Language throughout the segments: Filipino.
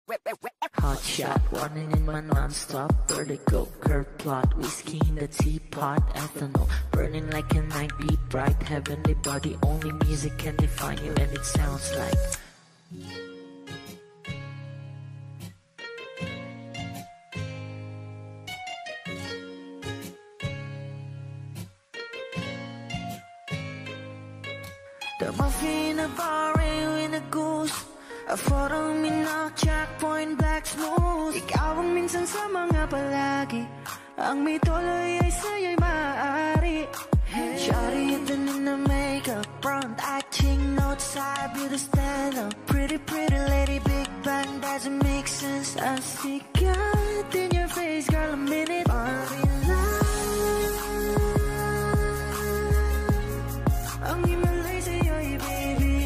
Hot shot, running in my non-stop vertigo. Curve plot, whiskey in the teapot, ethanol. Burning like a night, be bright, heavenly body. Only music can define you, and it sounds like the muffin in a bar, in a goose. A photo me na checkpoint black smooth. Ikaw ang minsan sa mga palagi. Ang may tuloy ay sa'yo'y maaari. Shawty even in the makeup, front acting outside, beauty stand up. Pretty lady, big bang doesn't make sense. I see God in your face, girl, a minute. Ang himalay sa'yo'y baby.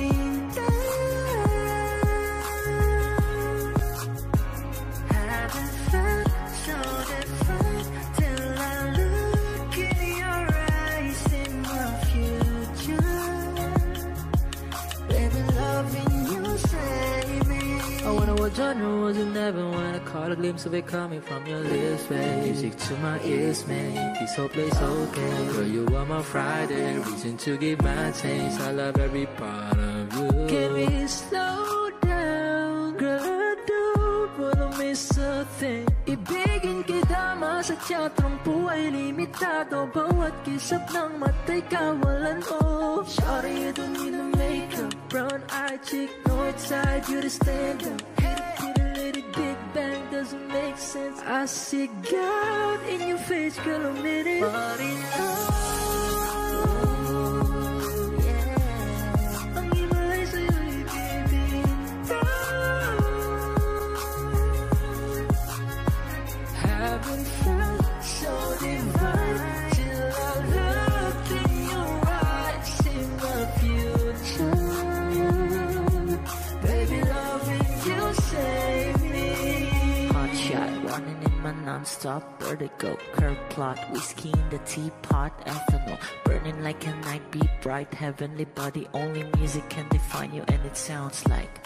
Genre wasn't never when I caught a glimpse of it coming from your lips, babe. Music to my ears, man. This whole place okay. Girl, you are my Friday, reason to give my taste. I love every part of you. Can we slow down, girl? I don't wanna miss a thing. Ibigin kita, masadya trangpo ay limitado. Bawat kisap ng mata'y kawalan mo. Shawty, you don't need no makeup. Brown-eyed chick, north side, you to stand up. Big bang doesn't make sense. I see God in your face, girl, a minute. But enough. Ang himalay sa'yo'y baby. Haven't felt so divine till I look in your eyes, in the future. Baby, loving you save me. Hot shot, running in my non-stop vertigo. Curve plot, whiskey in the teapot, ethanol. Burning like a night, be bright, heavenly body. Only music can define you, and it sounds like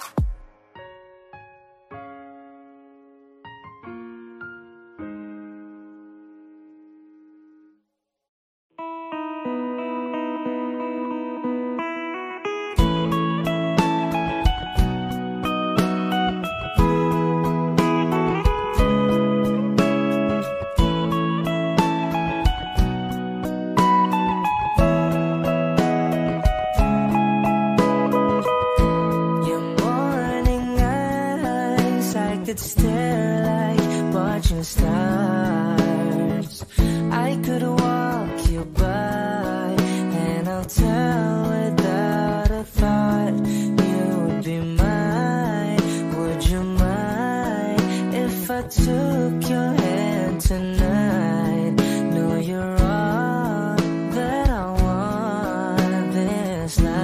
could stare like watching stars. I could walk you by, and I'll tell without a thought you would be mine. Would you mind if I took your hand tonight? No, you're all that I want this life.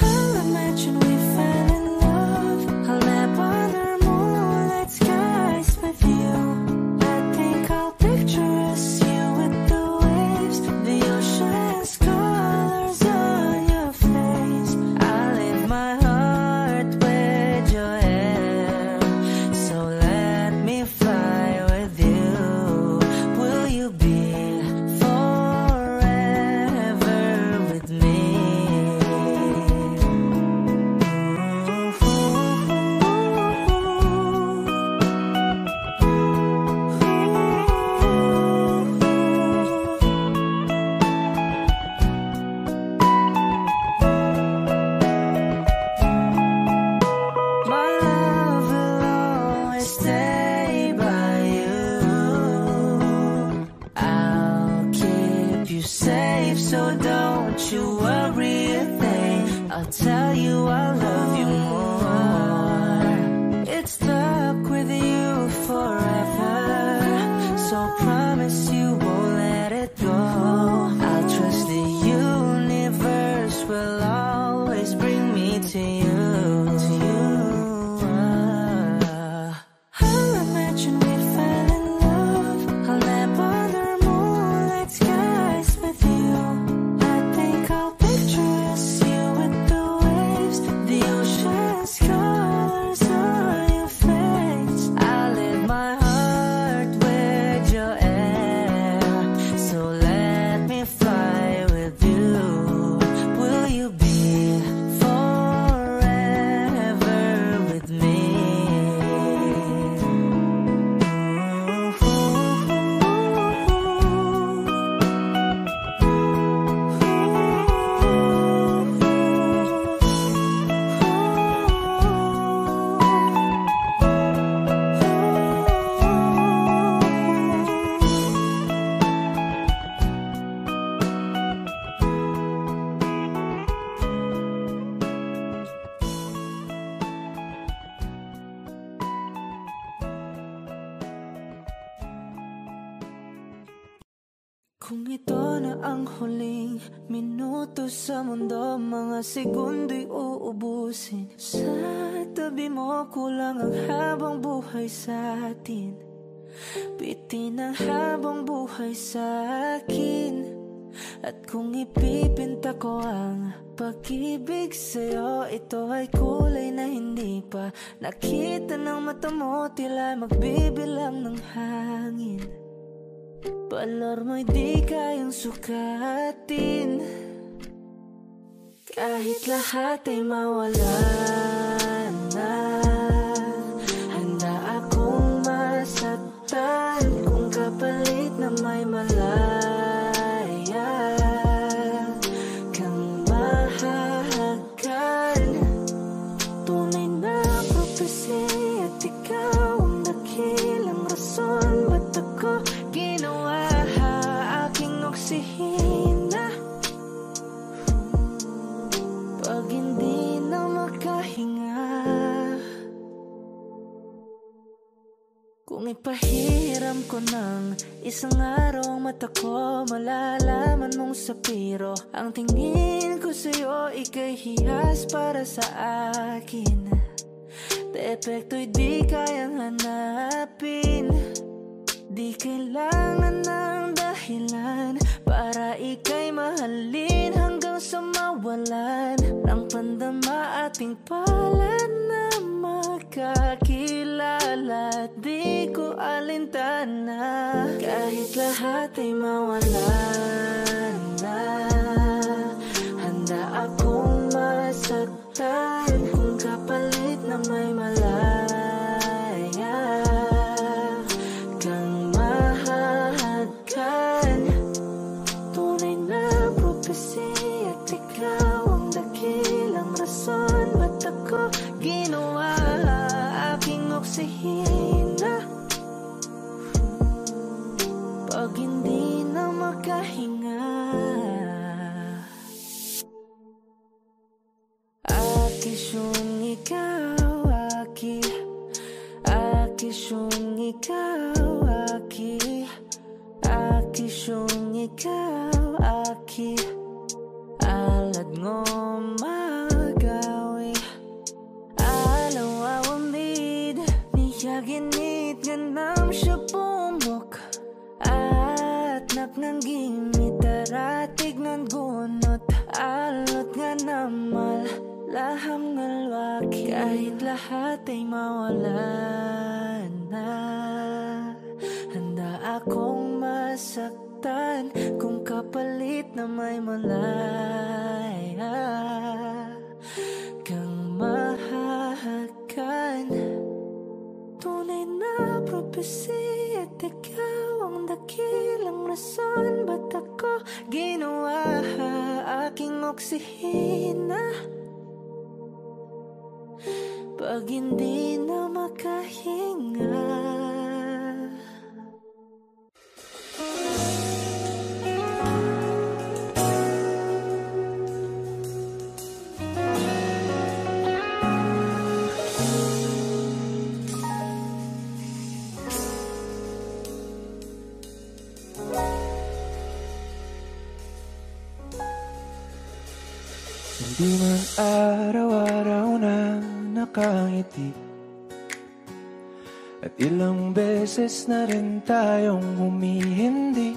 I'll imagine we fell in love. I'll nap under moonlit skies with you. I think I'll picture us, you with the waves, the ocean's colors on your face. I'll leave my heart with your head. Kung ito na ang huling minuto sa mundo, mga segundo'y uubusin. Sa tabi mo kulang ang habang buhay sa atin. Bitin ang habang buhay sa akin. At kung ipipinta ko ang pag-ibig sa'yo, ito ay kulay na hindi pa nakita ng mata mo, tila magbibilang ng hangin. Balor mo'y di kayang sukatin. Kahit lahat ay mawala na, handa akong masaktan kung kapalit na may malaya kang mahahagkan. Tunay na prophecy at ikaw ang dakilang rason ba't ako ginawa aking oksihina. Pag hindi na makahinga, kung ipahiram ko ng isang araw ang mata ko, malalaman mong sapiro ang tingin ko sa'yo, ika'y hiyas para sa akin. Depekto'y di kayang hanapin. Di kailangan ng dahilan para ika'y mahalin hanggang sa mawalan ng pandama ating palad na magkakilala. Di ko alintana kahit lahat ay mawalan na, handa akong masaktan kung kapalit na may malaya kang mahahagkan. Tunay na prophecy at ikaw ang dakilang rason ba't ako ginawa aking oksihina. Pag hindi na makahinga, akisyong ikaw, akisyong ikaw, akisyong ikaw, alad ngo magawi alaw awamid niyaginit ganam siya pumok at naknanggimit taratig ng gunot alot nga namal laham ngalwaki. Kahit lahat ay mawalan na, handa akong masaktan kung kapalit na may malaya kang mahahagkan. Tunay na prophecy at ikaw ang dakilang rason ba't ako ginawa aking oksihina. Pag hindi na makahinga, hindi man araw-araw na nakangiti at ilang beses na rin tayong humihindi.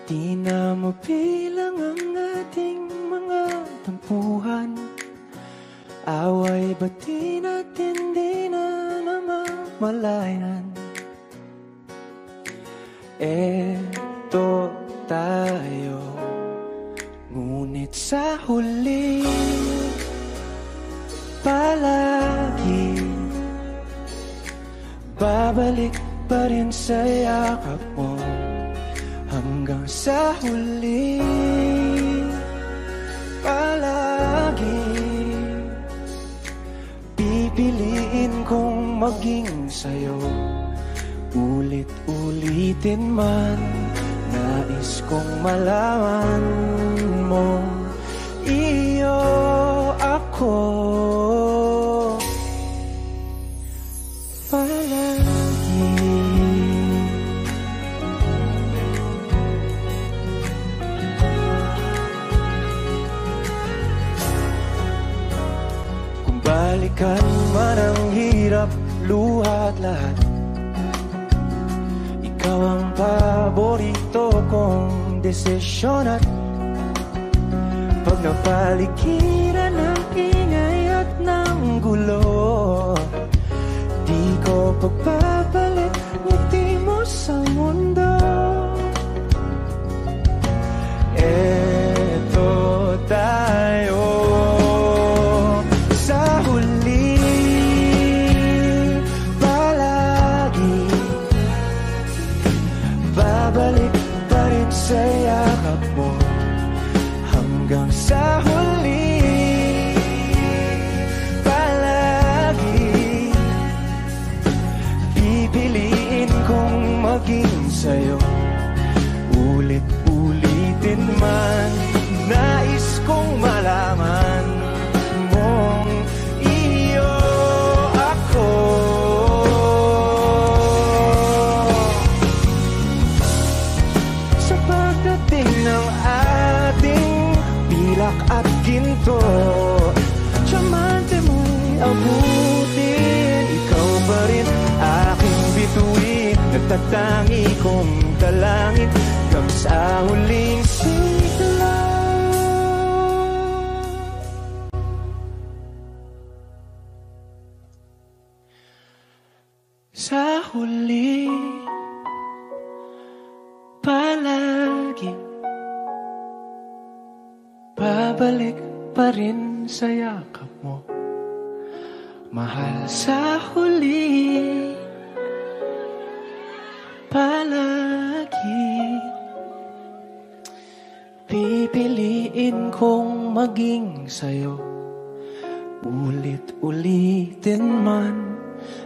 Di na mabilang ang ating mga tampuhan. Away ba't di natin di na namamalayan? Eto tayo, ngunit sa huli palagi babalik pa rin sa yakap mo hanggang sa huli. Palagi pipiliin kong maging sa'yo, ulit-ulitin man. Nais kong malaman mo, iyo ako palagi. balikan man ang hirap, luha at lahat. Ikaw ang paborito kong desisyon at pag napaligiran ng ingay at ng gulo, di ko pagbabalik ngiti mo sa mundo. Eto tayo sa huli, palagi babalik pa rin sa yakap mo. Hanggang sa huli, palagi pipiliin kong maging sa'yo. Ulit-ulitin man, nais kong malaman mong iyo ako. Sa pagdating ng ating pilak at ginto, tiyamante mo'y abutin. Ikaw pa rin aking bituin, nagtatangi kong dalangin hanggang sa huling sigla. Sa huli, palagi babalik pa rin sa yakap mo. Mahal, sa huli, palagi pipiliin kong maging sa'yo. Ulit-ulitin man,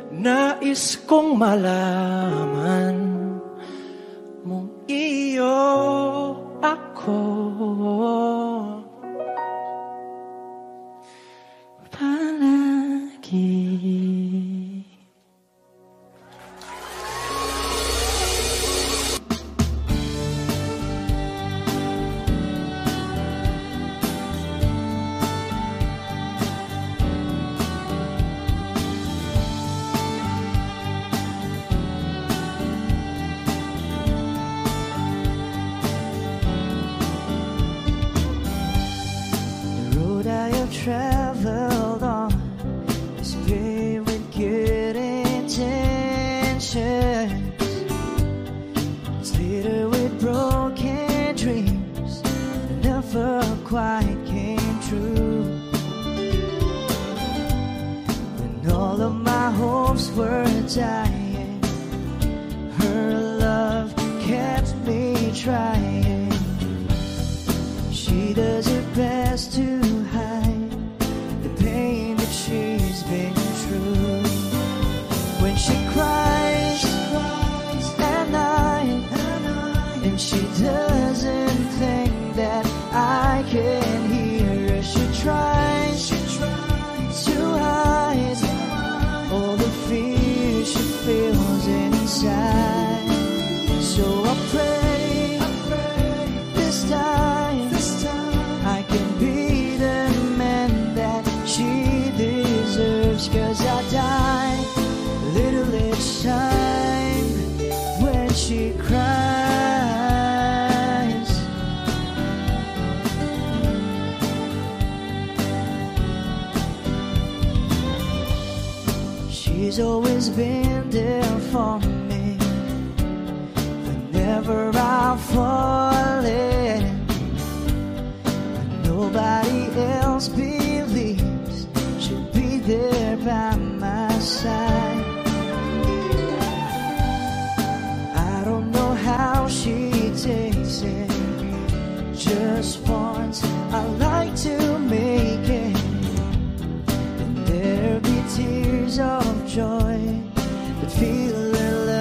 nais kong malaman mong iyo ako. Palagi. Traveled on is paved with good intentions. It's littered with broken dreams that never quite came true. When all of my hopes were dying, her love kept me trying. She does her best to hide pain, but she's been true. When she cries at night, and she doesn't think that I can hear her, she tries to hide all the fear she feels inside. So I pray this time I can be the man that she deserves, 'cause I die a little each time when she cries. She's always been there for me whenever I fall in. Nobody else believes she'll be there by my side. I don't know how she takes it. Just once I like to make it, and there'll be tears of joy that feel alive.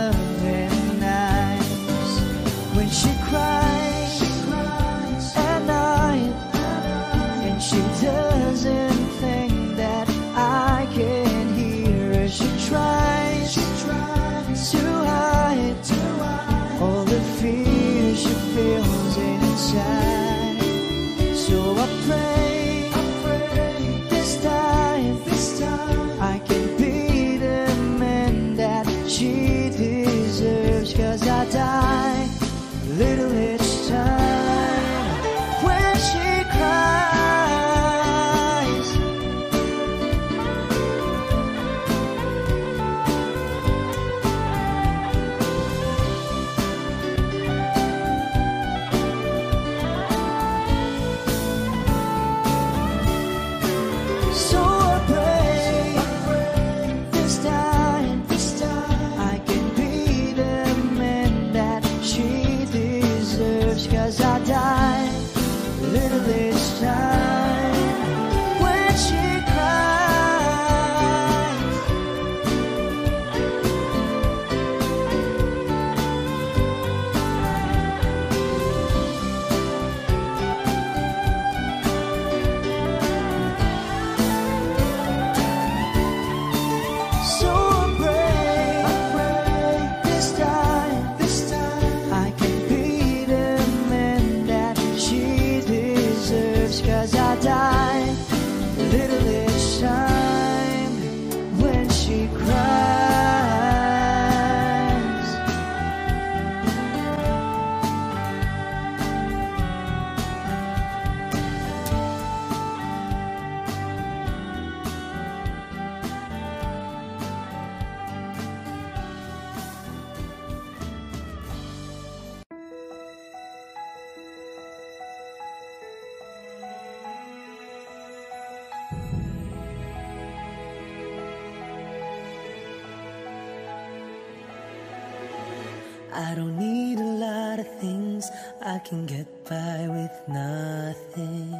I don't need a lot of things, I can get by with nothing.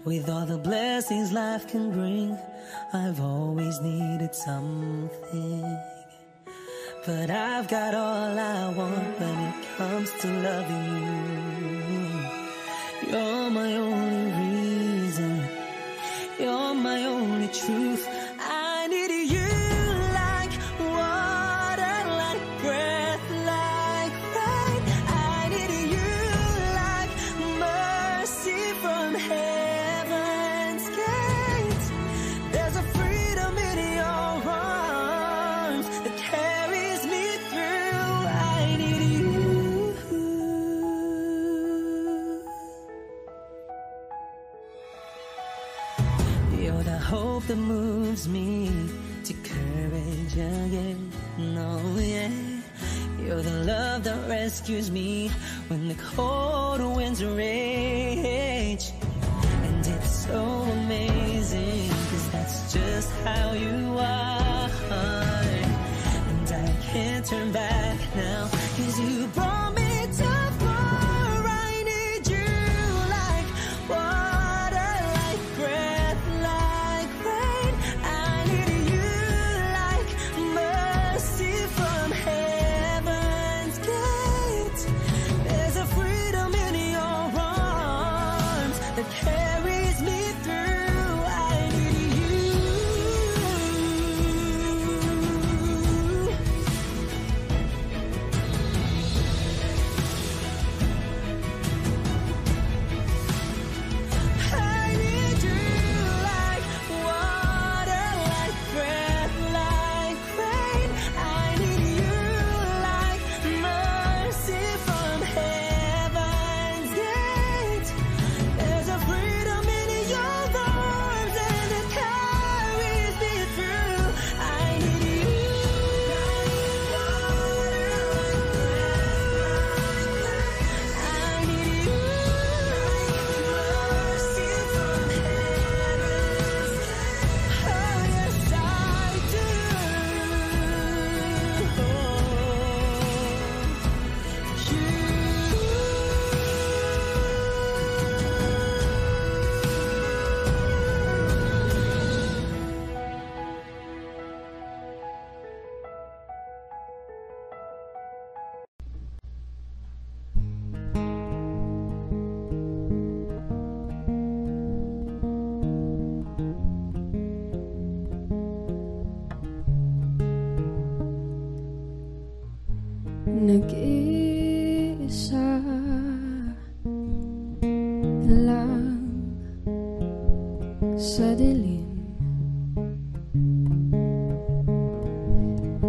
With all the blessings life can bring, I've always needed something. But I've got all I want when it comes to loving you. You're my only reason, you're my only truth. I need you like water, like breath, like rain. I need you like mercy from heaven's gate. There's a freedom in your arms that carries me through. I need you. You're the hope that moves me to courage again. No, yeah. You're the love that rescues me when the cold winds rage. And it's so amazing, 'cause that's just how you are. And I can't turn back now, 'cause you brought me too far. I need you like water, like breath, like rain. I need you like mercy from heaven's gate. There's a freedom in your arms that carries me through. I need you. I need you like water, like breath, like rain. I need you like mercy from heaven's gate. There's a freedom in your arms and it carries me through. I need you. I need you like mercy from heaven's gate. Oh yes, I do. Nag-iisa lang sa dilim,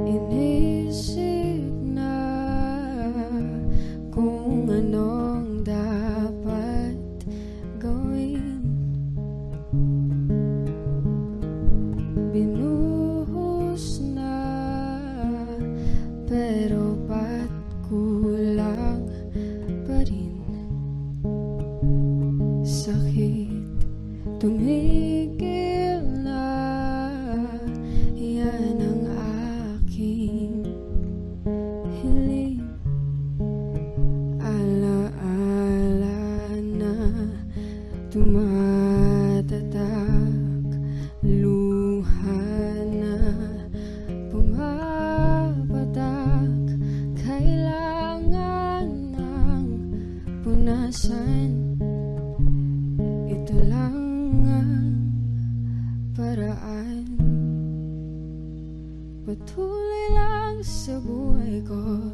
inisip na kung anong dapat gawin. Binuhos na, pero ba't kulang pa rin? Sakit tumigil na, yan ang aking hiling. Alaala na tumatatak, luha na pumapatak. Kailangan ng punasan, ito lang ang paraan. Patuloy lang sa buhay ko,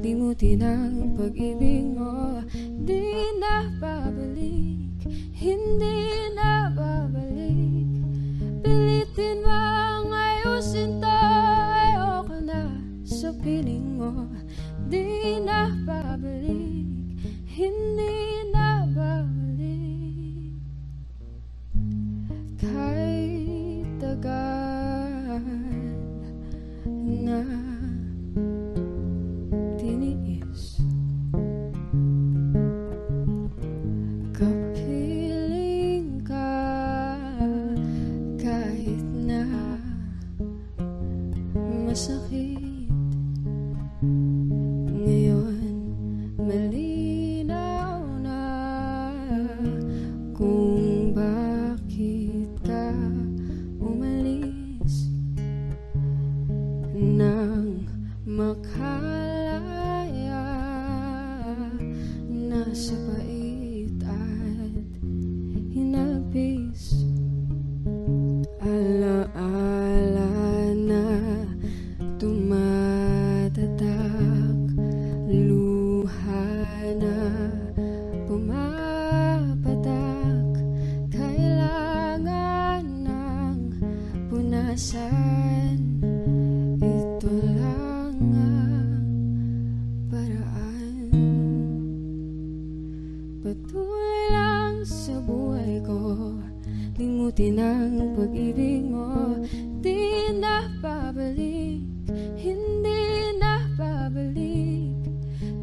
limutin ang pag-ibig mo. Di na babalik, hindi na babalik. Pilitin bang ayusin to, ayoko na sa piling mo. Di na babalik, hindi na babalik. Kahit tagal na tiniis, kapiling ka kahit na masakit. minsan ito lang ang paraan. Patuloy lang sa buhay ko, limutin ang pag-ibig mo. Di na babalik, hindi na babalik.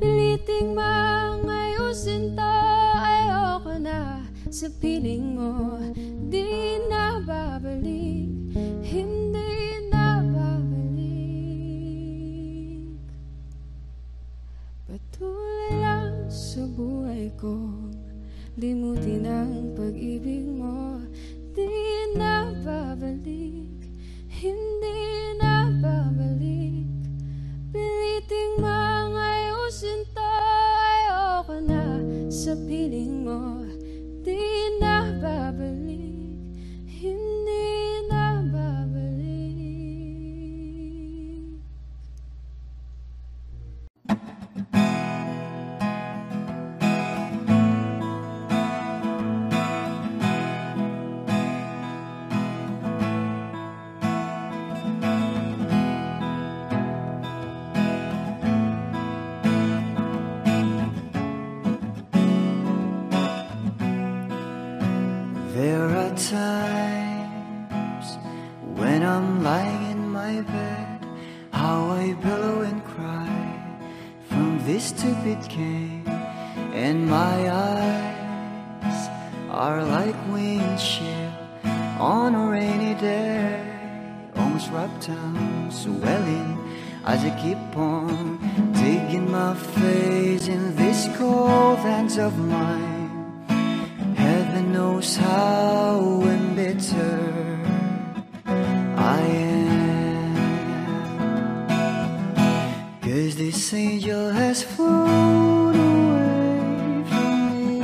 Piliting mang ayusin to, ayoko na sa piling mo. Di na babalik, hindi na babalik. Patuloy lang sa buhay ko, limutin ang pag-ibig mo. Di na babalik, hindi na babalik. Piliting mang ayusin to, ayoko na sa piling mo. Di na babalik, hindi na babalik. There are times when I'm lying in my bed, how I pillow and cry from this stupid game, and my eyes are like windshield on a rainy day, almost wrapped down, swelling as I keep on digging my face in these cold hands of mine. Heaven knows how embittered I am, 'cause this angel has flown away from me,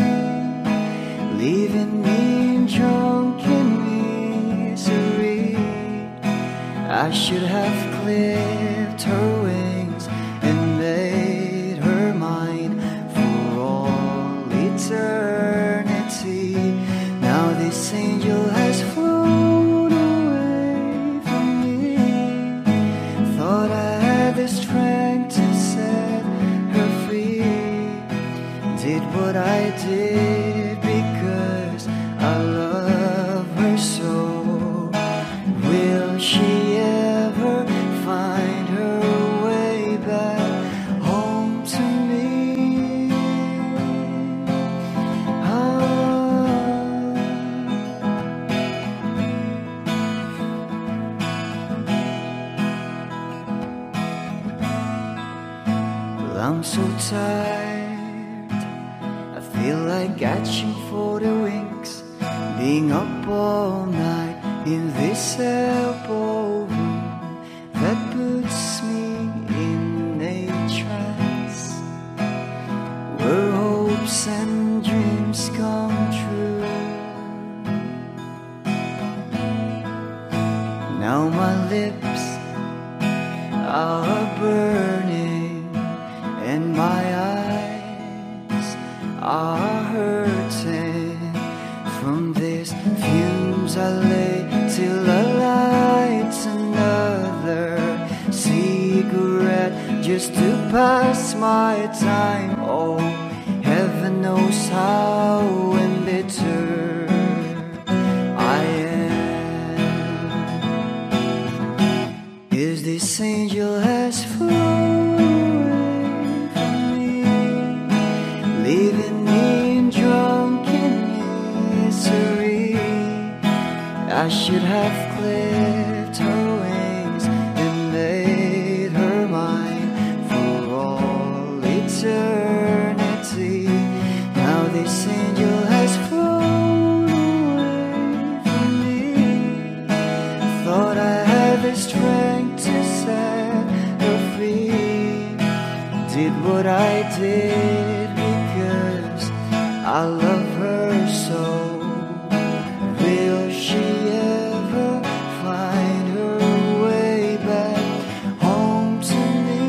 leaving me in drunken misery. I should have clipped her wings and made her mine for all eternity. Now this angel has flown away from me. Thought I had the strength to set her free. Did what I did because I love her so. Will she ever find her way back home to me? I'm so tired, I feel like catching for the wings, being up all night in this elbow room that puts me in a trance, where hopes and dreams come true. Now my lips are burning and my eyes are hurting from these fumes. I lay till I light another cigarette just to pass my time. Oh, heaven knows how embittered I am. Is this angel has flown leaving me in drunken misery? I should have clipped her wings and made her mine for all eternity. Now this angel has flown away from me. Thought I had the strength to set her free. Did what I did because I love her so. Will she ever find her way back home to me?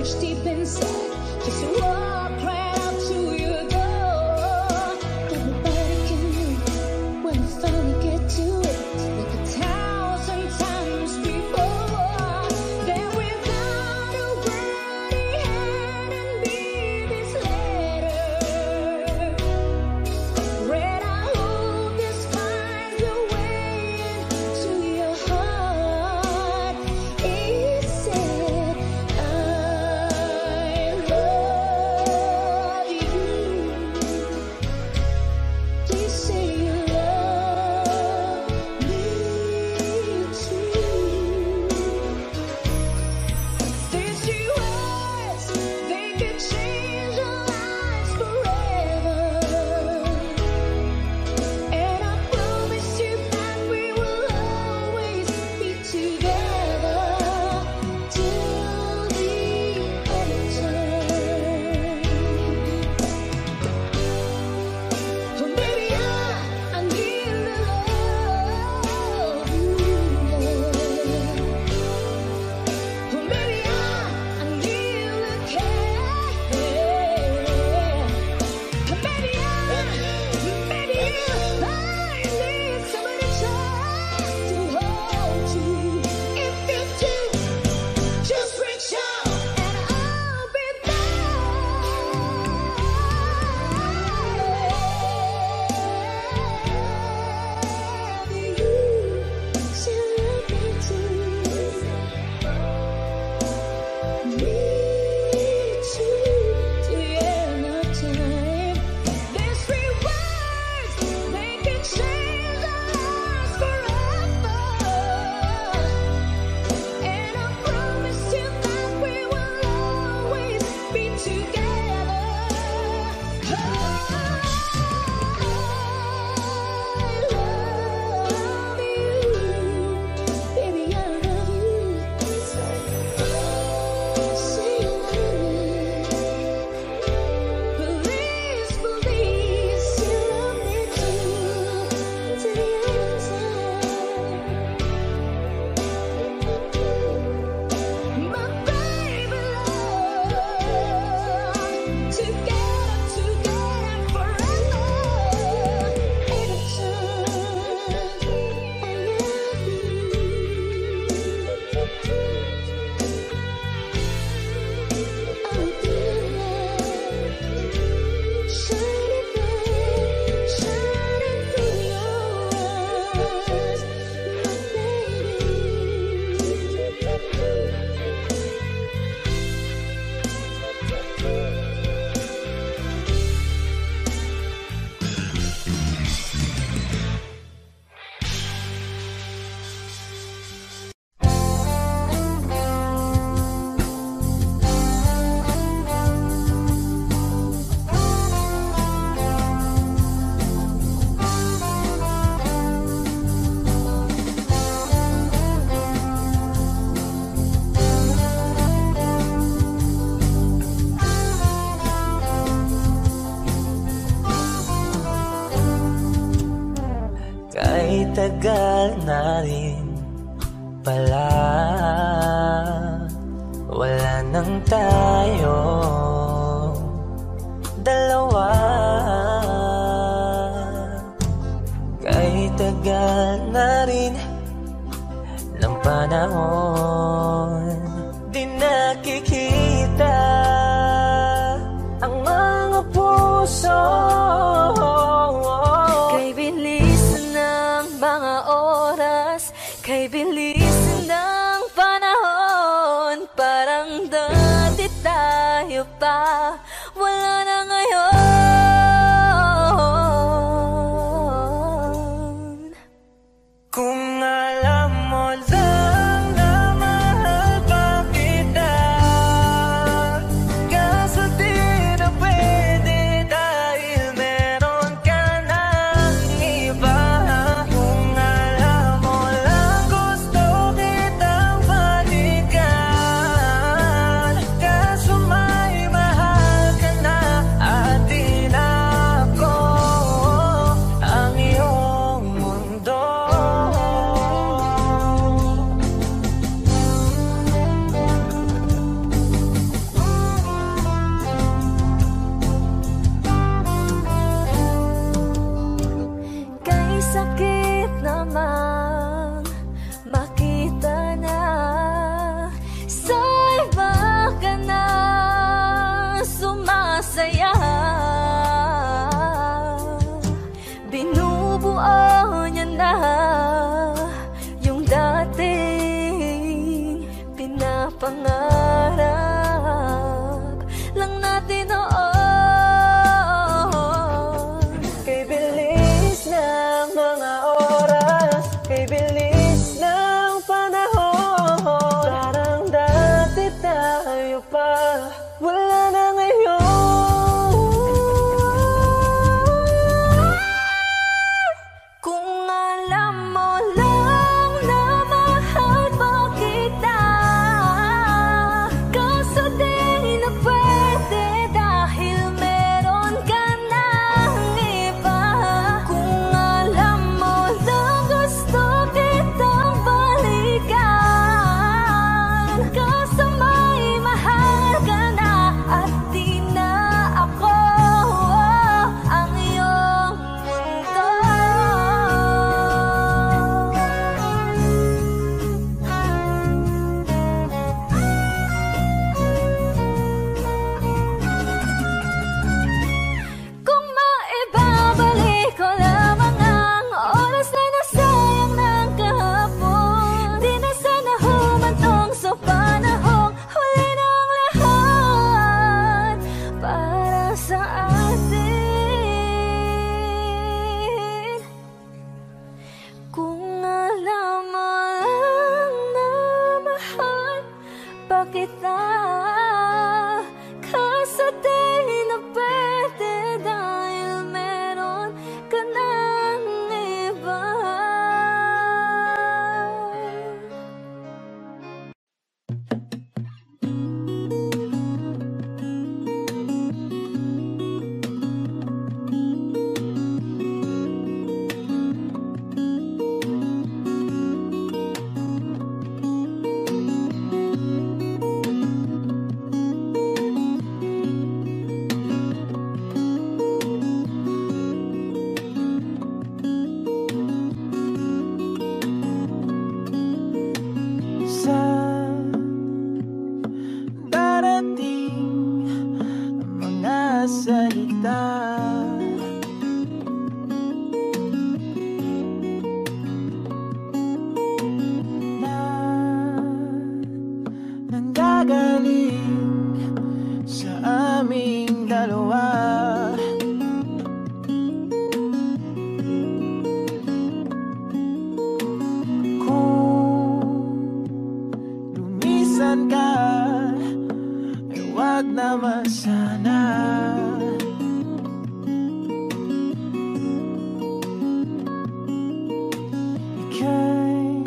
push deep inside, just walk right out to your door. Everybody can move when you finally get to it, like 1,000 times before. Then without a word he handed me this letter. Read, I hope this finds a way into your heart. It said, I love you. Please say you love me too. These few words, they could change our lives forever. And I promise you that we will always be together till the end of time. But baby, I need to love you. But baby, I need to care. But baby, I need somebody just to hold you. If you do, just reach out and I'll be there. You still love me too. Me too, to the end of time. These 3 words, they can change our lives forever. And I promise you that we will always be together. I love you, baby, I love you. Say you love me. Please believe you love me too, to the end of time. My baby love, together forever. Kahit tagal na rin pala, wala nang tayo dalawa. Kahit tagal na rin ng panahon, di nakikita ang mga puso. Kay bilis ng mga oras, kay bilis ng panahon, parang dati tayo pa, wala na ngayon. Kung alam mo lang na mahal pa kita, kaso di na pwede dahil meron ka ng iba. Kung alam mo lang gusto kitang balikan, kaso may mahal ka na ating mga salita. Na nanggagaling sa aming dalawa. Ka, ay wag naman sana. Ika'y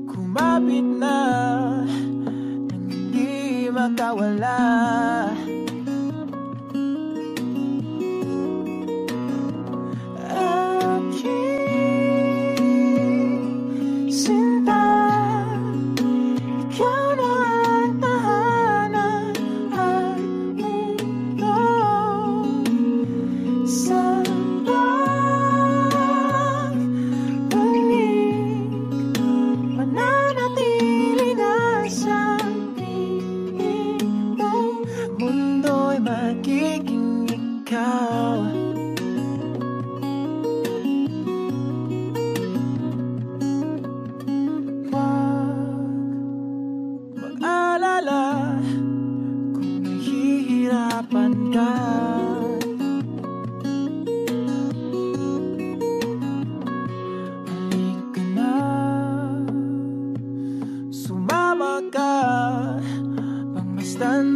kumapit na nang hindi makawala. Aking sinta,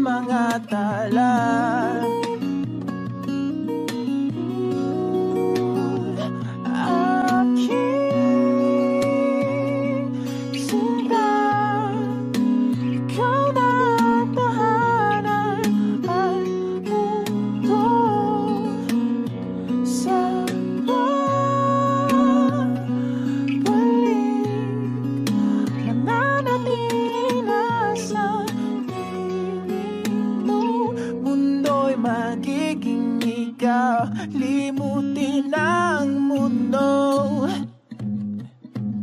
mga tala. Aking sinta, ikaw na tahanan at mundo sa pagbalik. Mananatili na sa magiging ikaw, limutin ang mundo.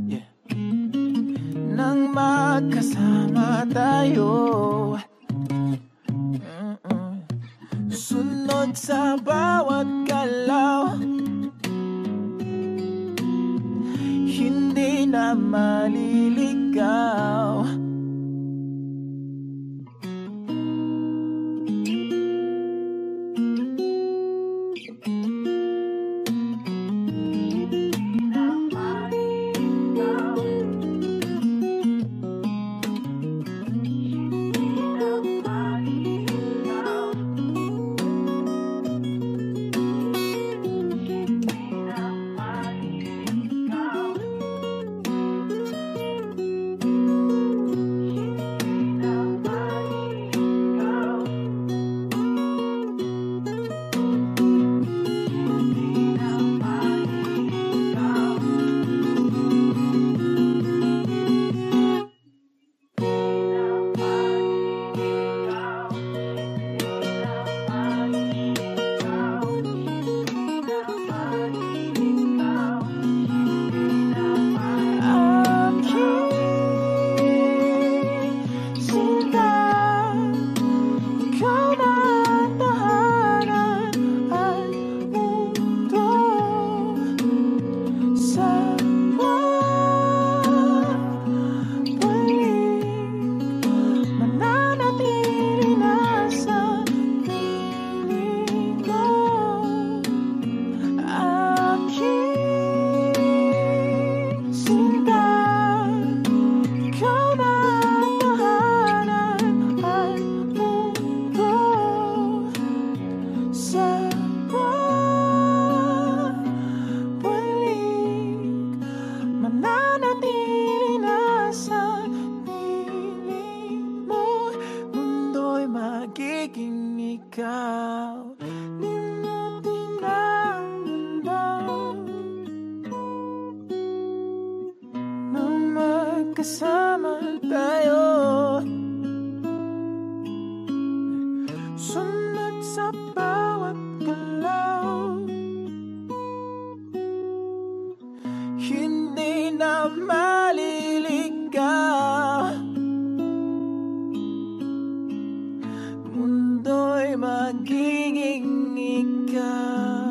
Yeah. Nang magkasama tayo, sunod sa bawat galaw, hindi na maliligaw. Magiging ikaw, limutin ang mundo nang magkasama tayo. Sunod sa bawat galaw, hindi na maliligaw. magiging ikaw.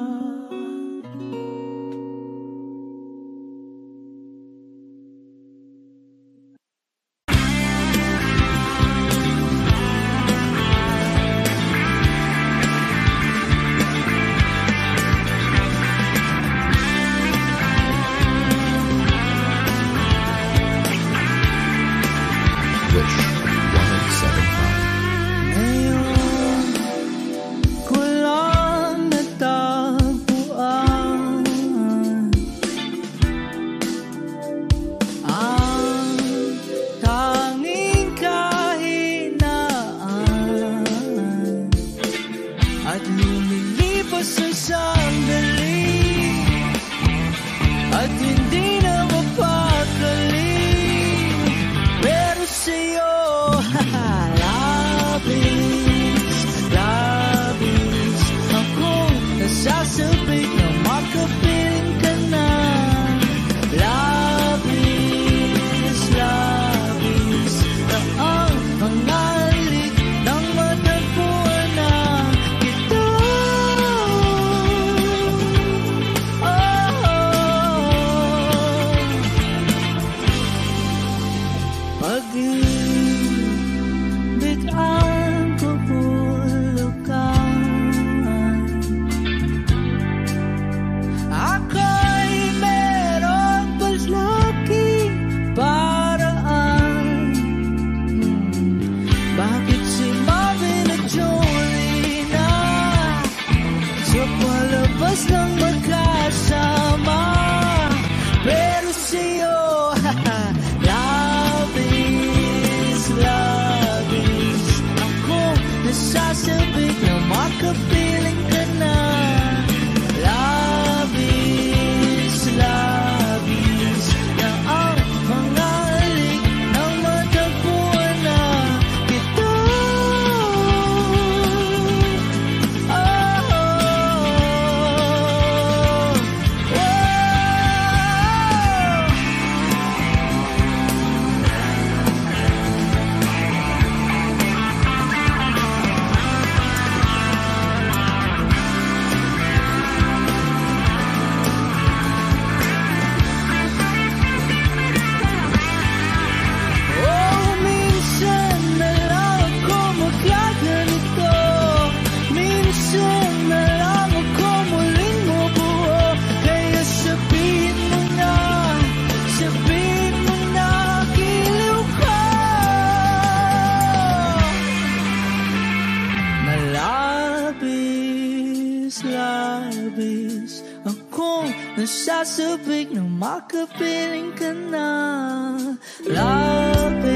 Nasasabik na makapiling ka na. Labis,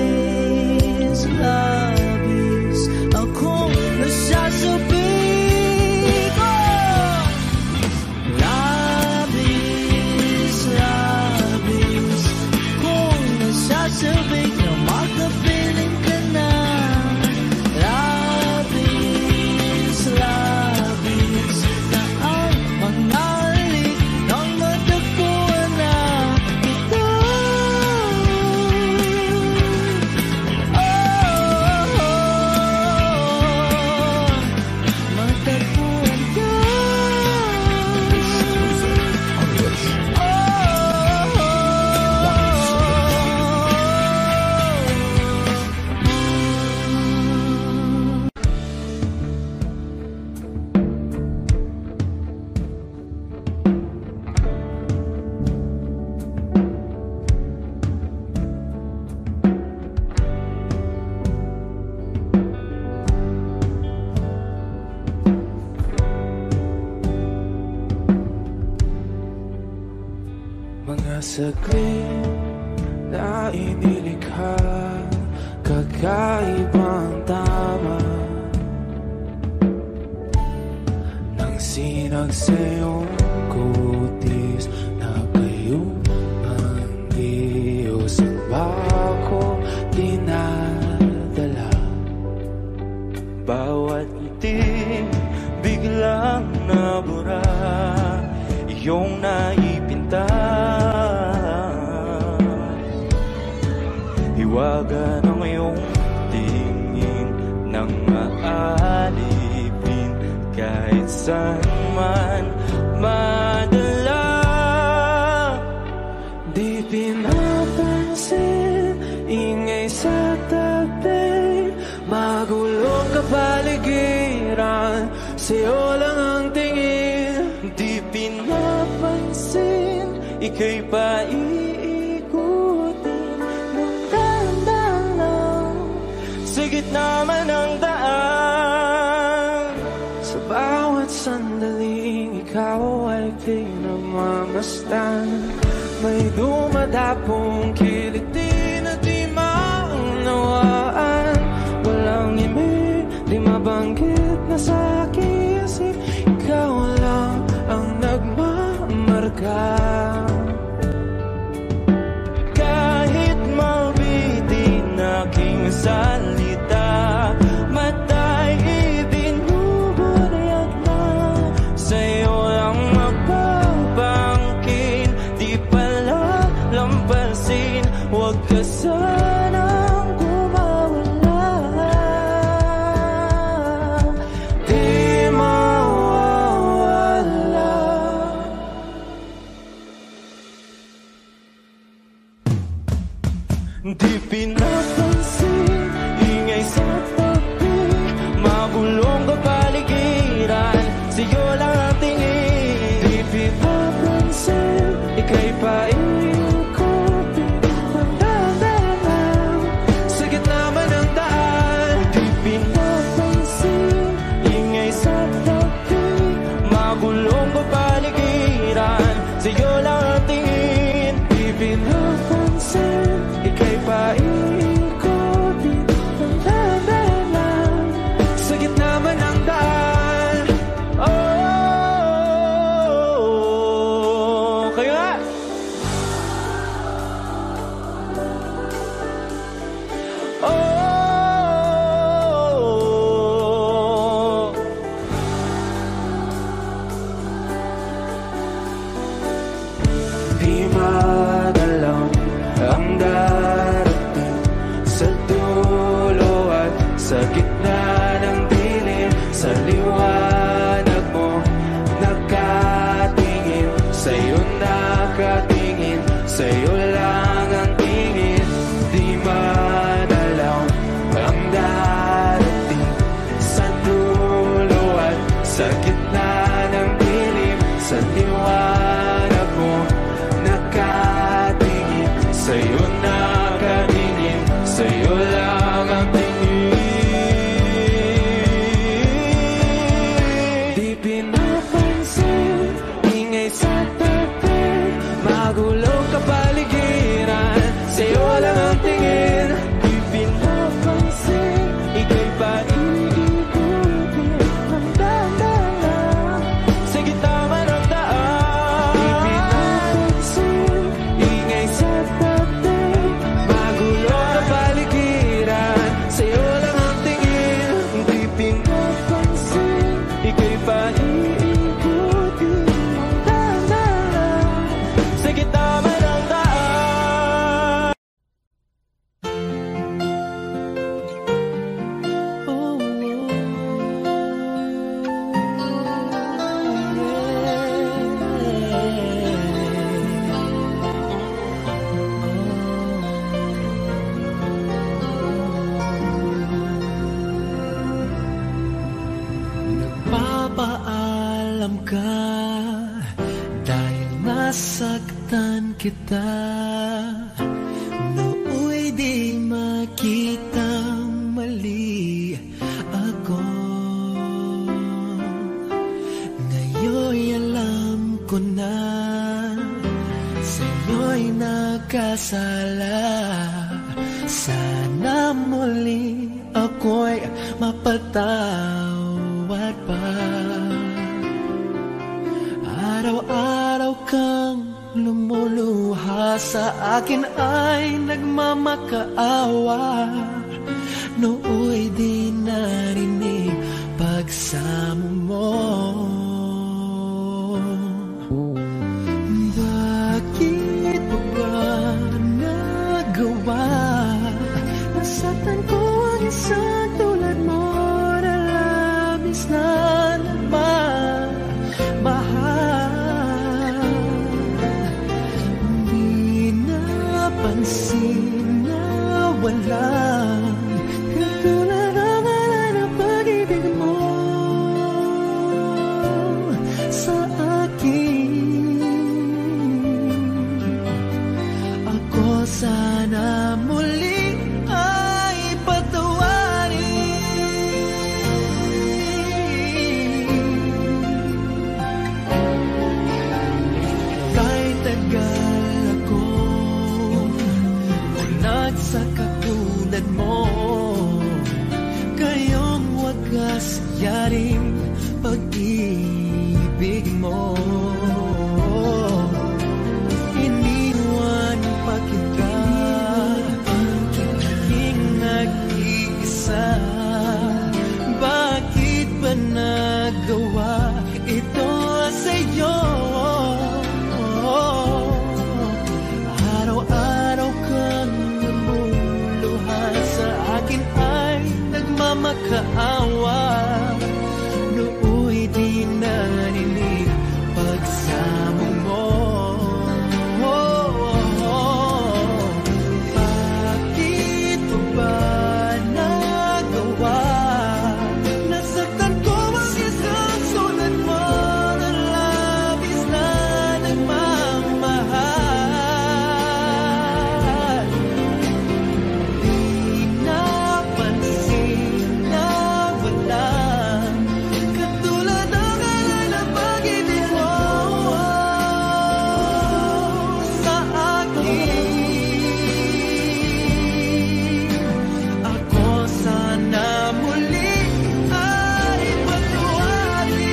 labis, akong nasasabik. Labis, labis, akong nasasabik na makapiling ka na. Labis, labis, na ang mga saglit na inilikha, kakaibang tama nang sinag sa iyong kutis na kayumang Diyos ang bako dinadala. Bawat ngiti biglang nabura, iyong naipinta. Hiwaga ng iyong tingin ng maalipin. kahit saan man madala. Di pinapansin, ingay sa tabi, magulong kapaligiran, sa'yo lang ang tingin. Di pinapansin, ika'y paiikutin ng dahan-dahan sa gitna man ng daan. Sa bawat sandaling ikaw ay pinagmamasdan, may dumadapong kiliti na di maunawaan. Walang imig, di mabanggit na sa aking isip, ikaw lang ang nagmamarka. Kahit mabitin aking salita, matay ibinubunayag na, sa'yo lang magbabangkin. Di pala lampasin, huwag ka sanang kumawala. Di mawawala. Di pinapansin, ingay sa tabi, mabulong kapaligiran, sa'yo lang ang tingin. Di pinapansin, ika'y paikutin ng dahan-dahan sa gitna man ng daan. Di pinapansin, ingay sa tabi, mabulong kapaligiran, sa'yo lang ang tingin. Di pinapansin, ika'y paikutin ng dahan-dahan sa gitna man ng daan. Oh, kayo nga! Oh, Di madalaw ang darating sa dulo at sa gitna ng dilim. Sa liwanag mo nakatingin, sa'yo nakatingin, sa'yo lang ang tingin. Di madalaw ang darating sa dulo at sa gitna ng dilim. Sa liwanag mo nakatingin, sa'yo nakatingin, sa'yo lang ang tingin. Di pinapansin, ingay sa tabi, magulong kapaligiran, sa'yo lang ang tingin. di pinapansin, ika'y paiikutin ng dahan-dahan sa gitna man ng daan. Di pinapansin, ingay sa tabi, magulong kapaligiran, sa'yo lang ang tingin. Di pinapansin, ika'y paiikutin ng dahan-dahan sa gitna man ng daan. Oh, Nagpapaalam ka dahil nasaktan kita. Nooy di makitang mali ako. Ngayon'y alam ko na sa'yo'y nagkasala. Sana muli ako'y mapatawad pa. Araw-araw kang lumuluha sa akin ay nagmamakaawa. Nooy di narinig pagsamo mo. Bakit pa ba nagawa? Nasaktan ko ang isang tulad mo na labis na kasayaring pag-ibig mo. Iniwan pa kita, naging nag-iisa. Bakit ba nagawa ito sa'yo? Araw-araw kang namuluhan sa akin ay nagmamakaawa. Nooy di naninig pagsamo mo. Bakit ba nagawa? Nasaktan ko ang isang sulat mo na labis na nagmamahal. Di napansin na walang katulad ng alay na pag-ibig mo sa akin. Ako sana muli ay patuwarin.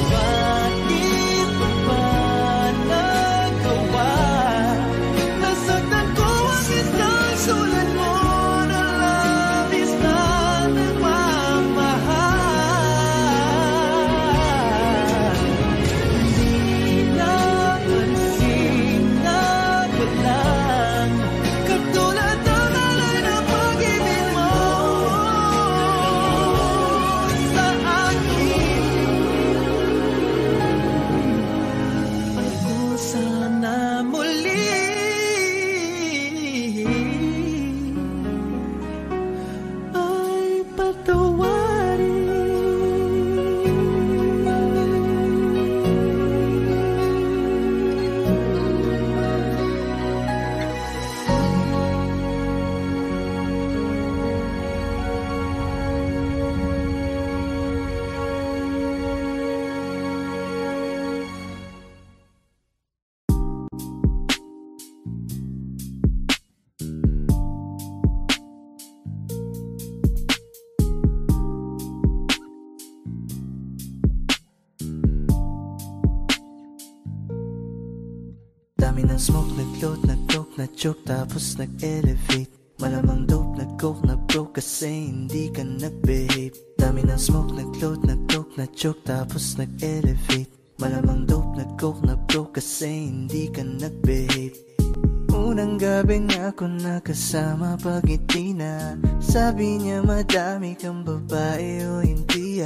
Bakit ba nagawa? Nasaktan ko ang isang sulat mo na labis na nagmamahal. Di napansin na walang katulad ng alay na pag-ibig mo sa akin. Ako sana muli ay patawarin. Dami ng smoke, nag-load, nag-coke, na-choke, tapos nag-elevate. Malamang dope, nag-coke, na-broke kasi hindi ka nag-behave. Dami ng smoke, nag-load, nag-coke, na-choke, tapos nag-elevate. Malamang dope, nag-coke, na-broke kasi hindi ka nag-behave. Unang gabi nga ako nakasama pag ngiti na. Sabi niya madami kang babae o hindi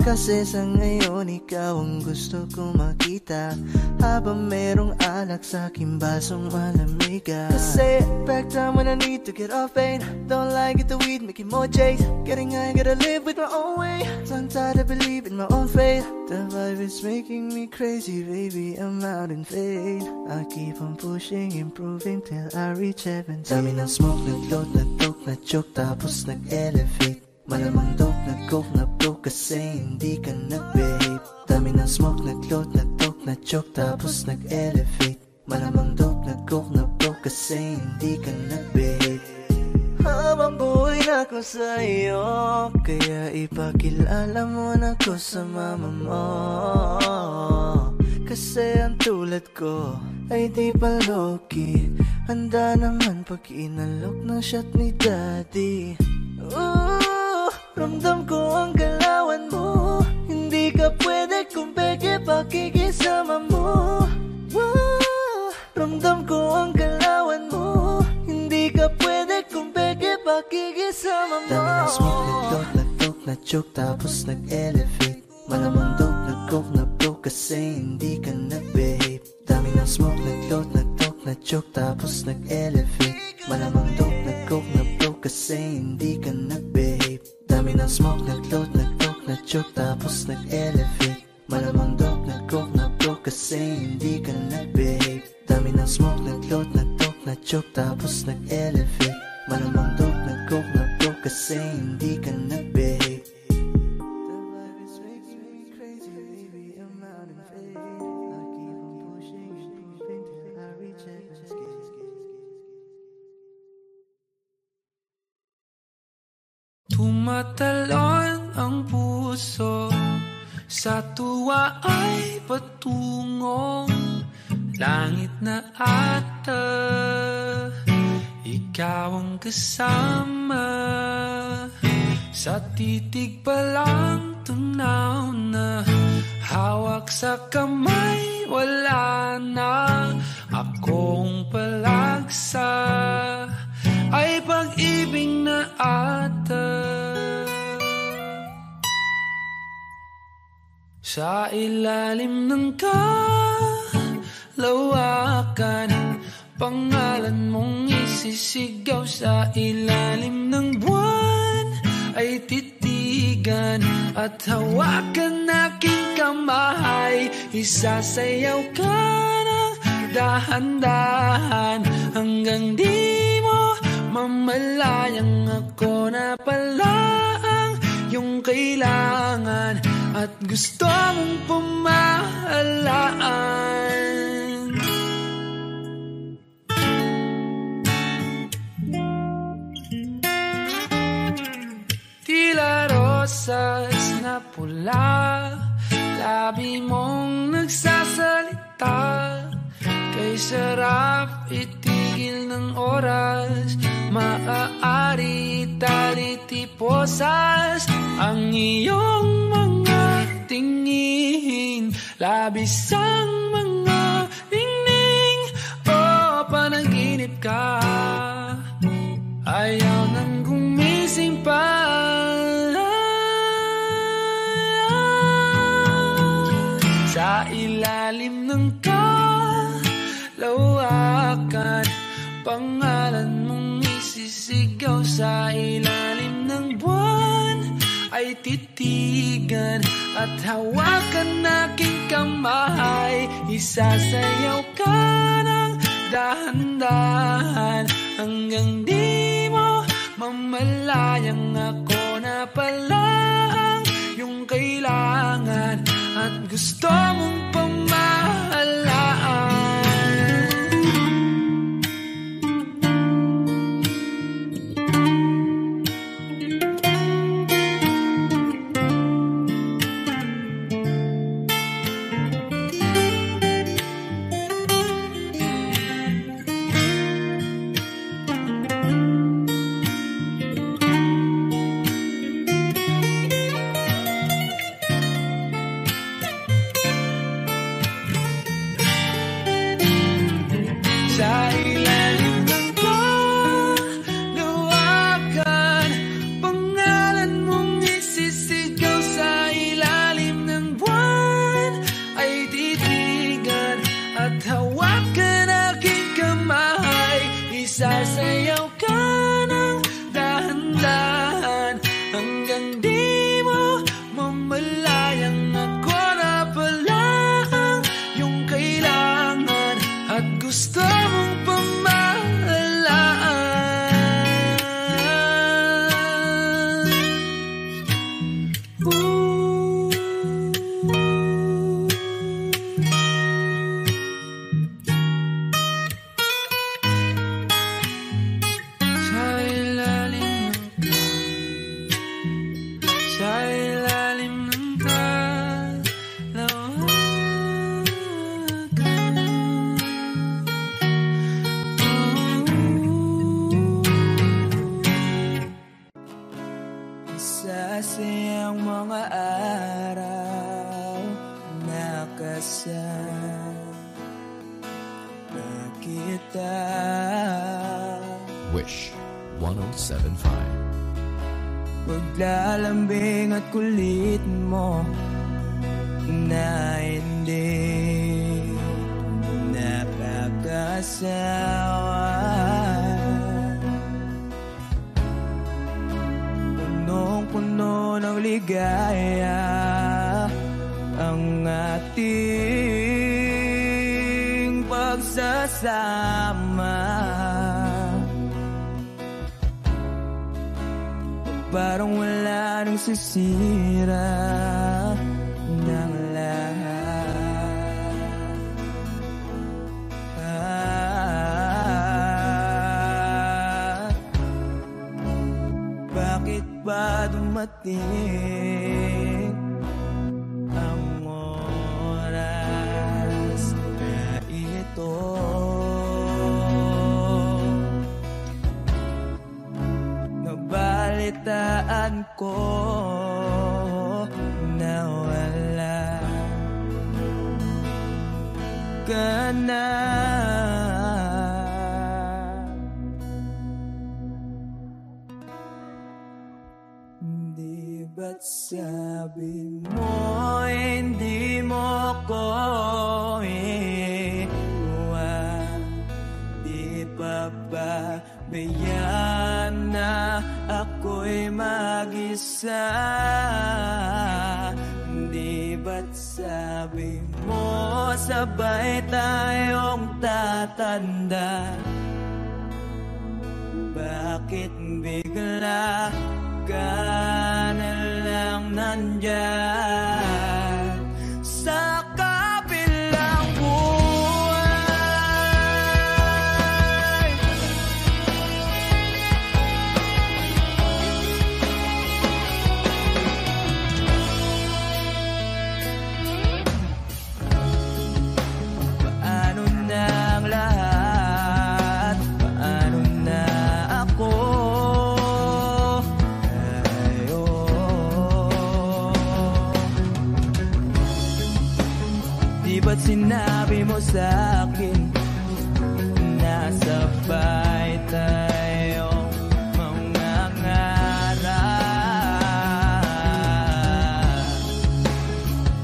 Kasi sa ngayon ikaw ang gusto kong makita. Habang merong alak sa aking basong malamig Kasi back time when I need to get off pain. Don't like it the weed, making more chase. Getting high, gotta live with my own way. I'm tired, I believe in my own faith. The vibe is making me crazy, baby, I'm out in fade. I keep on pushing, improving till I reach heaven. Dami ng smoke, nag-load, nag-coke, na-choke, tapos nag-elevate. Malamang dope, nag-coke, na-broke kasi hindi ka nag-behave. Dami ng smoke, nag-load, nag-coke, na-choke, tapos nag-elevate. Malamang dope, nag-coke, na-broke kasi hindi ka nag-behave. Habang buhay na ako sa'yo, kaya ipakilala mo na ko sa mama mo. Kasi ang tulad ko ay di pa low-key. Handa naman pag inalok ng shot ni daddy. Ramdam ko ang galawan mo. Hindi ka pwede kung peke pakikisama mo. Ramdam ko ang galawan mo. Hindi ka pwede kung peke pakikisama mo. Dami ng smoke, nag-load, nag-coke, na-choke, tapos nag-elevate. Malamang dope, nag-coke, na-broke kasi hindi ka nag-behave. Dami ng smoke, nag-load, nag-coke, na-choke, tapos nag-elevate. Malamang dope, nag-coke, na-broke kasi hindi ka nag-behave. Dami ng smoke, nag-load, nag-coke, na-choke, tapos nag-elevate. Malamang dope, nag-coke, na-broke kasi hindi ka nag-behave. Dami ng smoke, nag-load, nag-coke, na-choke, tapos nag-elevate. Malamang dope, nag-coke, na-broke kasi hindi ka nag-behave. Sa tuwa ay patungong langit na ata, ikaw ang kasama. Sa titig pa lang tunaw na, hawak sa kamay wala na. Akong palagsa ay pag-ibig na ata. Sa ilalim ng kalawakan, pangalan mong isisigaw. Sa ilalim ng buwan ay titigan at hawakan aking kamay. Isasayaw ka ng dahan-dahan hanggang di mo mamalayang ako na pala ang iyong kailangan at gusto mong pamahalaan. Tila rosas na pula, labi mong nagsasalita. Kay sarap itigil ng oras, maaari talitiposas ang iyong mga tingin. Labis ang mga ningning, o panaginip ka, ayaw nang gumising pa. Sa ilalim ng kalawakan, pangalan mong isisigaw. Sa ilalim ng buwan ay titigan at hawakan aking kamay. Isasayaw ka ng dahan-dahan hanggang di mo mamalayang ako na pala ang iyong kailangan at gusto mong pamahalaan. Sasayaw ka ng dahan-dahan hanggang di mo mamalayang ako na pala ang iyong kailangan at gusto mong pamahalaan. Sasayang mga araw na kasama kita. Wish 107.5. Paglalambing at kulit mo na hindi nakakasawa. Punong-puno ng ligaya ang ating pagsasama. Parang wala nang sisira ng lahat. Bakit ba dumating ang naramdaman ko na wala ka na. Di ba't sabi mo hindi mo ko iwan? Di pa ba bayaan na ako'y mag-isa? Di ba't sabi mo sabay tayong tatanda? Bakit bigla ka na lang nandyan sa kabilang buhay? Paano na ang lahat? Paano na ako? Di ba't sinabi mo sa'kin na sabay tayong mangangarap?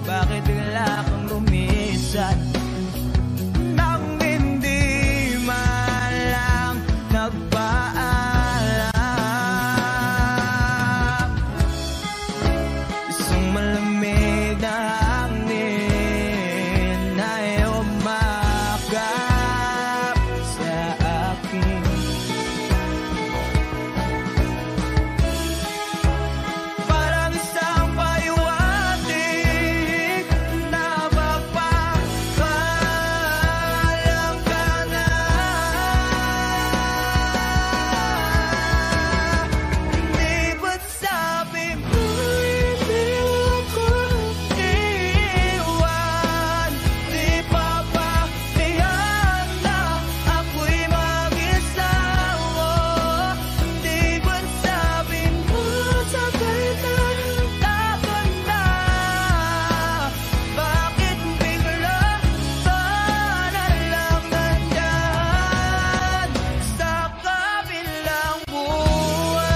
Bakit bigla kang lumisan nang hindi man lang nagpaalam? Isang malamig na hangin ay umakap sa akin. Parang isang paliwanag na magpapaalam ka na. Di ba't sabi mo hindi ako iwan? Di pa ba tiyan na ako'y mag-isa? Di ba't sabi mo sabay tayong tatanda? Bakit bigla ka na lang nandyan sa kabilang buhay?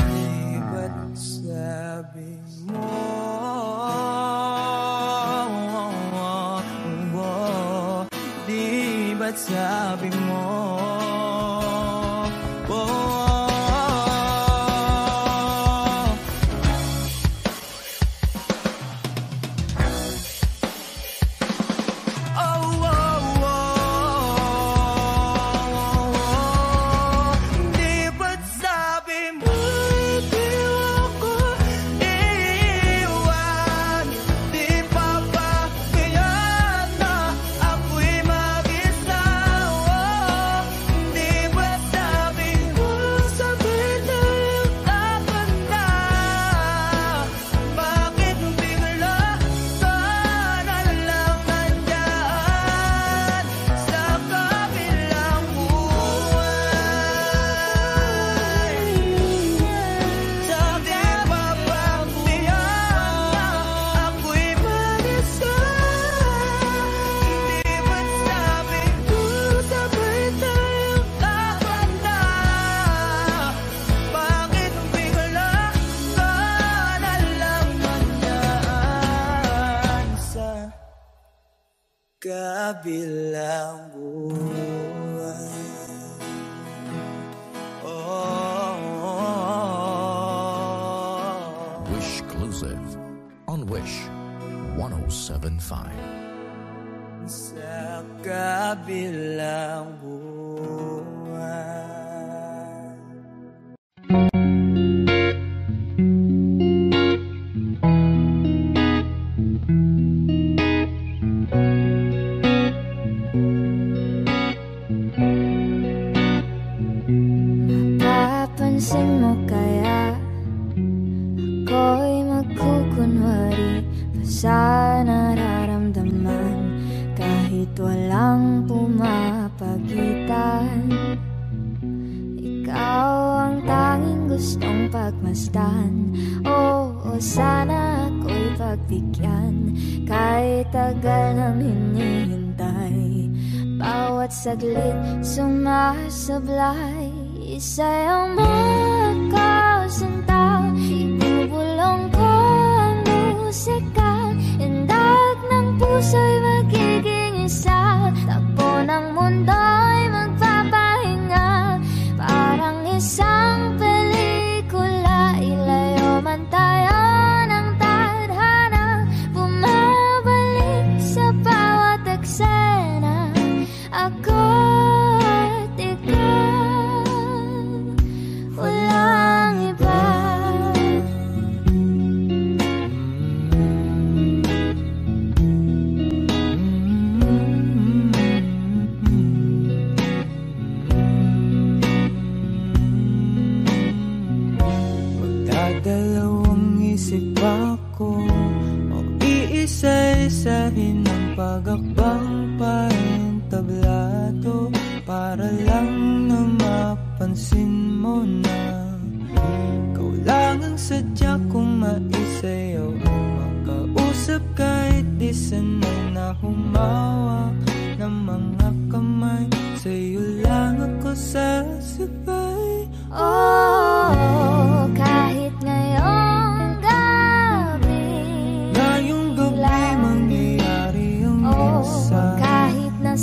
Di ba't sabi mo di ba't sabi mo di ba't sabi mo hindi ako iwan? Di pa ba tiyan na ako'y mag-isa? Di ba't sabi mo sabay tayong tatanda? Bakit bigla ka na lang nandyan sa kabilang buhay? Sabi pa bang tiyan na ako'y mag-isa? Di ba't sabi mo sabay tayong tatanda? Bakit bigla ka na lang nandyan sa kabilang buhay? Wish 107.5. Sa kabilang buhay. Mapapansin mo kaya ako'y magkukunwari pa sa nararamdaman kahit walang pumapagitan. Ikaw ang tanging gustong pagmasdan. Oo, sana ako'y pagbigyan kahit tagal nang hinihintay. Bawat saglit sumasablay, isa'y makasinta. Ibubulong ko ang musika, indag ng puso'y magiging isa. Takbo ng mundo'y magpapahinga, parang isang pelikula. Ilayo man tayo ng tadhana, bumabalik sa bawat eksena. Ako at ikaw, walang iba. Magdadalawang isip ako o iisa-isahin ang pag-akbang paentablado para lang na mapansin mo na ikaw lang ang sadya kong maisayaw. Makausap kahit di sanay na humawak ng mga kamay, sa'yo lang ako sasabay. Oh, kahit ngayong gabi, ngayong gabi mangyayari ang minsan. kahit na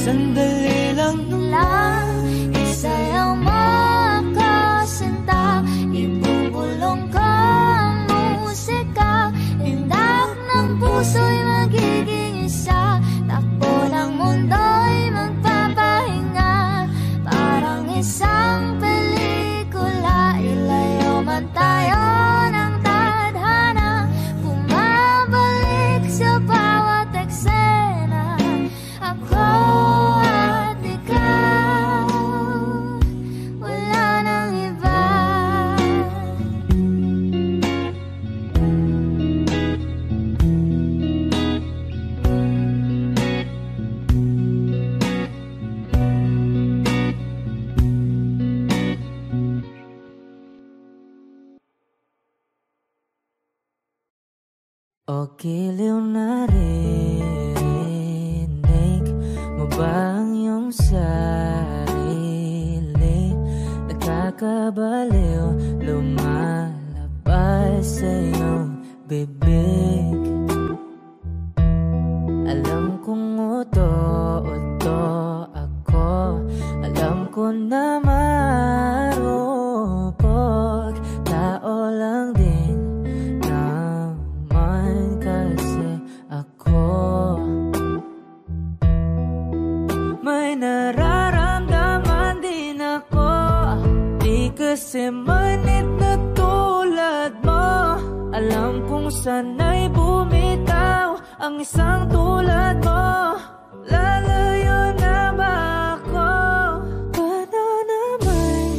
Sandali lang isayaw mo ako sinta. Ibubulong ko ang musika, indak ng puso'y magiging isa. Takbo ng mundo'y magpapahinga, parang isang pelikula. Ilayo man tayo ng tadhana, bumabalik sa bawat eksena. Ako at ikaw, wala nang iba. O giliw na rinig mo ba ang iyong sarili? Nakakabaliw, lumalabas sa iyong bibig. Alam kong uto-uto ako, alam ko na marupok. Tao lang din naman kasi ako. May nararamdaman din ako, di kasi manit na tulad mo. Alam kong sana'y bumitaw ang isang tulad mo. Lalayo na ba ako? Paano naman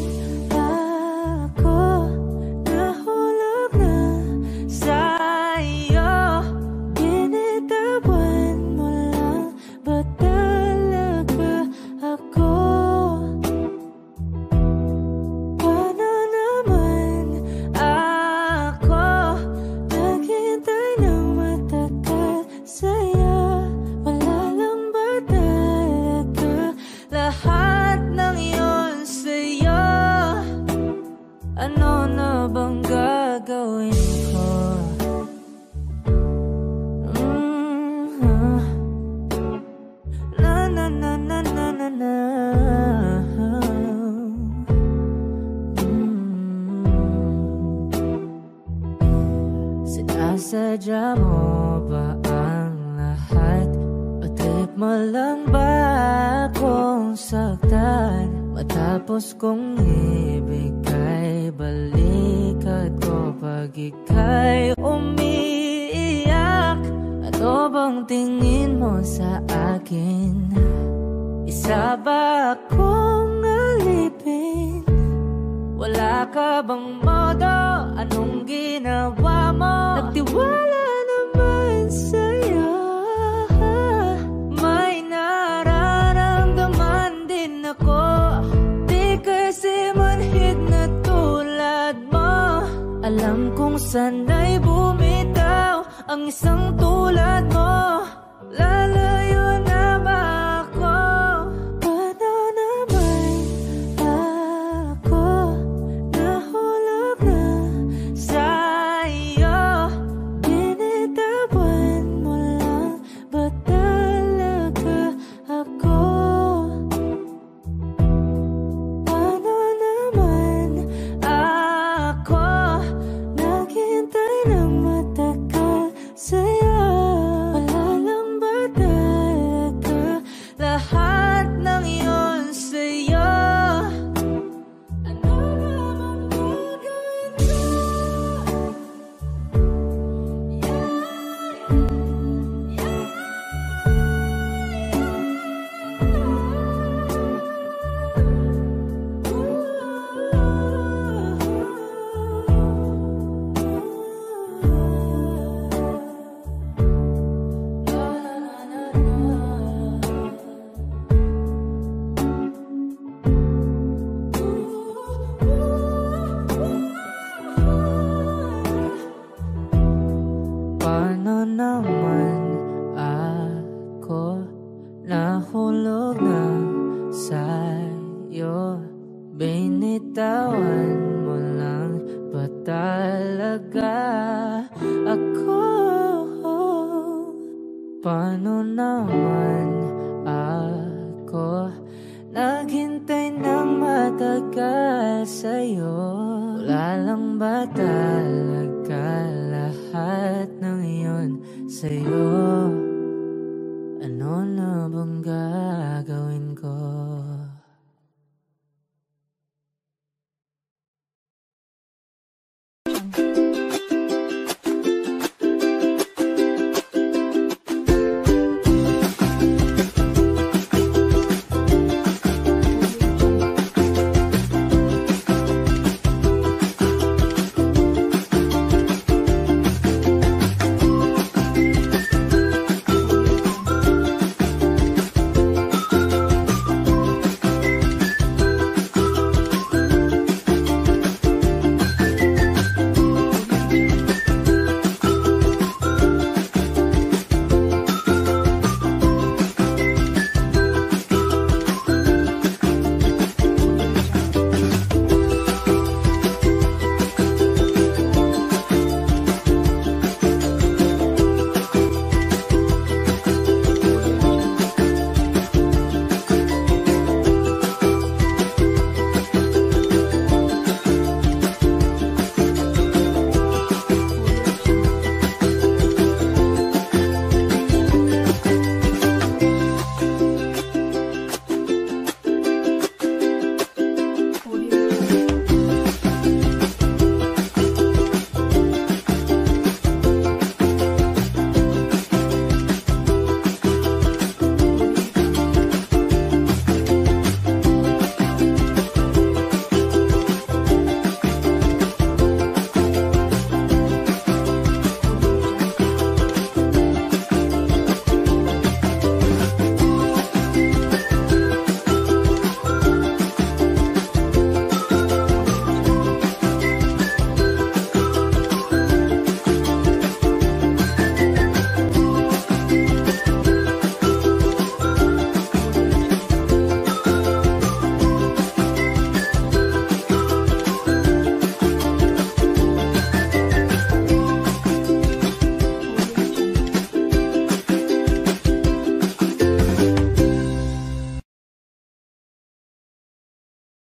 ako nahulog na sa'yo? Binitawan mo lang ba talaga ako? Paano naman ako naghintay ng matagal sa'yo? Wala lang ba Sinasadya mo ba ang lahat? O trip mo lang ba akong saktan? Matapos kong ibigay, balikat ko pag ika'y umiiyak. Ano bang tingin mo sa akin? Isa ba akong alipin? Wala ka bang modo? Anong ginawa mo? Nagtiwala naman sa'yo. May nararamdaman din ako. Di kasi manhid na tulad mo. Alam kong sana'y bumitaw ang isang tulad mo. Lalayo na ba ako? Paano naman ako nahulog na sa'yo? Binitawan mo lang ba talaga ako? Paano naman ako naghintay ng matagal sa'yo? Wala lang ba talaga lahat ng iyon sa'yo? Ano naman gagawin ko? Paano naman ako nahulog na sa'yo? Binitawan mo lang ba talaga ako? Paano naman ako naghintay ng matagal sa'yo? Wala lang ba talaga lahat ng iyon sa'yo?